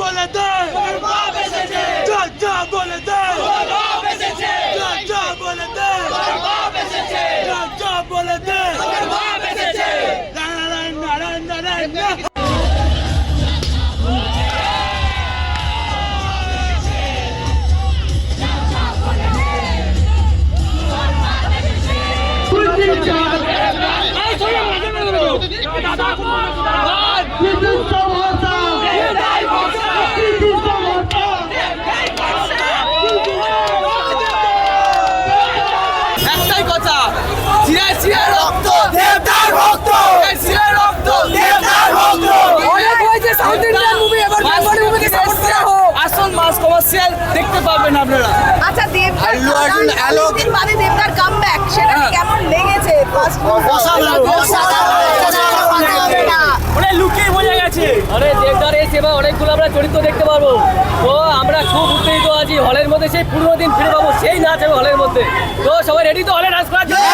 বলে দে বলে দে বলে দে বলে দে একটাই কথা, সিরায় রক্ত দেবদার ভক্ত, সিরায় রক্ত দেবদার ভক্ত। অনেক হয়েছে সাউথ ইন্ডিয়ান মুভি, এবার বেঙ্গলি মুভিকে সাপোর্ট করা হোক। আসল মাস কমার্শিয়াল দেখতে পাবেন আপনারা। আচ্ছা দেবদার আল্লু অর্জুন আলো দিন বাদে দেবদার কামব্যাক, সেটা কেমন লেগেছে? ফার্স্ট ওরে লুকিয়ে বোঝা গেছে। আরে দেবদার এই সেবা অনেকগুলো আমরা চরিত্র দেখতে পারবো। তো আমরা খুব উত্তেজিত আছি, হলের মধ্যে সেই পুরনো দিন ফিরে পাবো, সেই নাচ হবে হলের মধ্যে। তো সবাই রেডি তো হলে ডান্স করার জন্য?